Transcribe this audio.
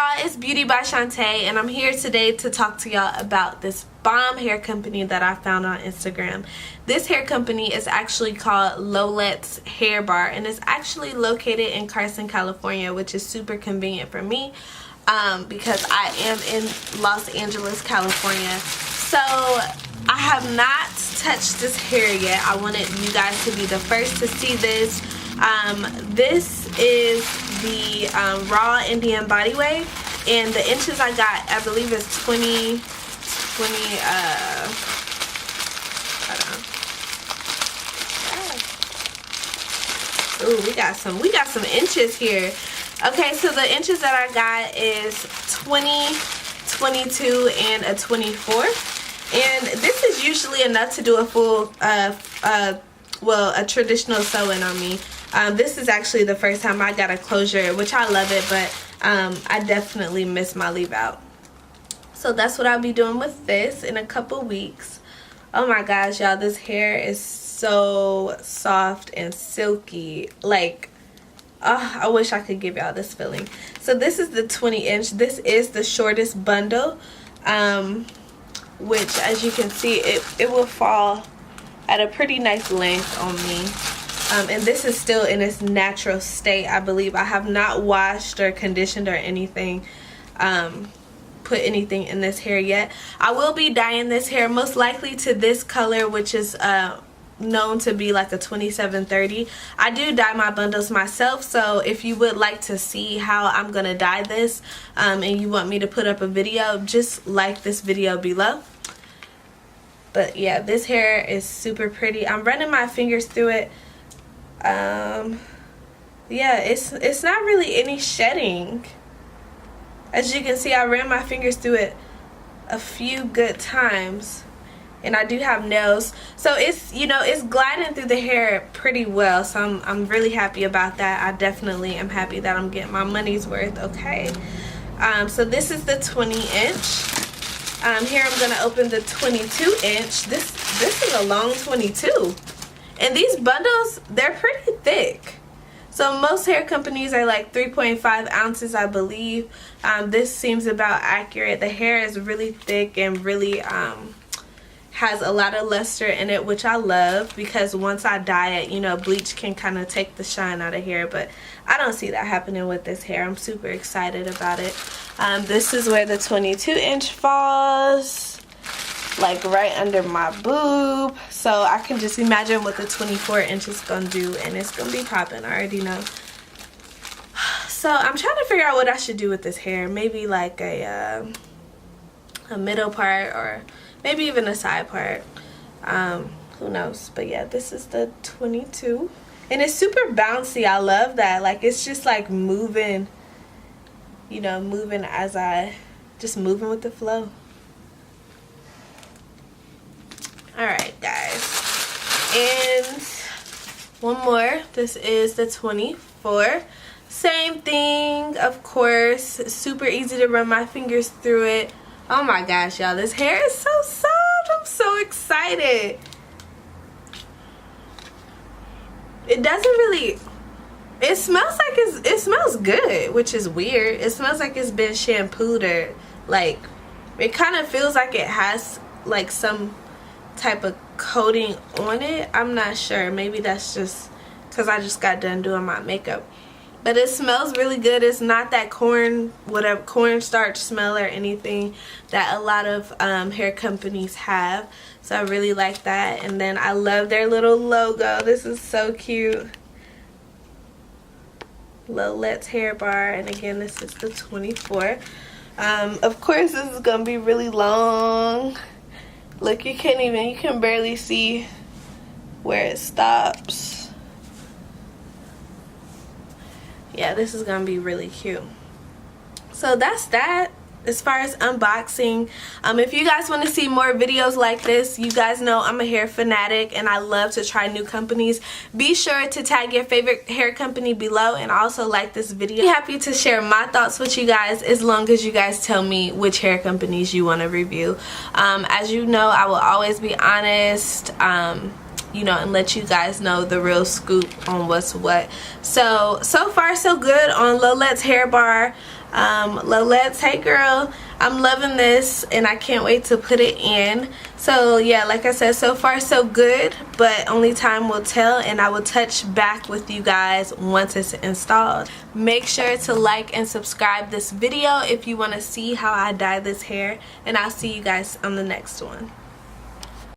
y'all, it's Beauty by Shantae, and I'm here today to talk to y'all about this bomb hair company that I found on Instagram. This hair company is actually called Lolette's Hair Bar, and it's actually located in Carson, California, which is super convenient for me because I am in Los Angeles, California. So I have not touched this hair yet. I wanted you guys to be the first to see this. This is the raw Indian body wave, and the inches I got, I believe, is 20 hold on. Ooh, we got some inches here. Okay, so the inches that I got is 20, 22, and a 24. And this is usually enough to do a full well, a traditional sew-in on me. This is actually the first time I got a closure, which I love it, but I definitely miss my leave out. So that's what I'll be doing with this in a couple weeks. Oh my gosh, y'all, this hair is so soft and silky. Like, I wish I could give y'all this feeling. So this is the 20 inch. This is the shortest bundle, which, as you can see, it will fall at a pretty nice length on me. And this is still in its natural state, I believe. I have not washed or conditioned or anything, put anything in this hair yet. I will be dyeing this hair most likely to this color, which is known to be like a 2730. I do dye my bundles myself, so if you would like to see how I'm gonna dye this and you want me to put up a video, just like this video below. But yeah, this hair is super pretty. I'm running my fingers through it. Yeah, it's not really any shedding. As you can see, I ran my fingers through it a few good times, and I do have nails, so it's, you know, it's gliding through the hair pretty well. So I'm really happy about that. I definitely am happy that I'm getting my money's worth. Okay, so this is the 20 inch. Here I'm gonna open the 22 inch. This is a long 22. And these bundles, they're pretty thick. So most hair companies are like 3.5 ounces, I believe. This seems about accurate. The hair is really thick and really has a lot of luster in it, which I love, because once I dye it, you know, bleach can kind of take the shine out of hair. But I don't see that happening with this hair. I'm super excited about it. This is where the 22 inch falls, like right under my boob. So I can just imagine what the 24 inch is gonna do, and it's gonna be popping. I already know. So I'm trying to figure out what I should do with this hair. Maybe like a middle part, or maybe even a side part. Who knows? But yeah, this is the 22, and it's super bouncy. I love that. Like, it's just like moving, you know, moving as I just moving with the flow. Alright, guys, and one more. This is the 24. Same thing, of course. Super easy to run my fingers through it. Oh my gosh, y'all, this hair is so soft. I'm so excited. It doesn't really, it smells like it smells good, which is weird. It smells like it's been shampooed, or like, it kind of feels like it has like some type of coating on it. I'm not sure. Maybe that's just because I just got done doing my makeup. But it smells really good. It's not that cornstarch smell or anything that a lot of hair companies have. So I really like that. And then I love their little logo. This is so cute. Lolette's Hair Bar. And again, this is the 24. Of course, this is going to be really long. Look, you can barely see where it stops. Yeah, this is gonna be really cute. So that's that as far as unboxing. If you guys want to see more videos like this, you guys know I'm a hair fanatic and I love to try new companies. Be sure to tag your favorite hair company below, and also like this video. I'm happy to share my thoughts with you guys, as long as you guys tell me which hair companies you want to review. As you know, I will always be honest, you know, and let you guys know the real scoop on what's what. So far so good on Lolette's Hair Bar. Lolette, hey girl, I'm loving this and I can't wait to put it in. So yeah, like I said, so far so good, but only time will tell, and I will touch back with you guys once it's installed. Make sure to like and subscribe this video if you want to see how I dye this hair, and I'll see you guys on the next one.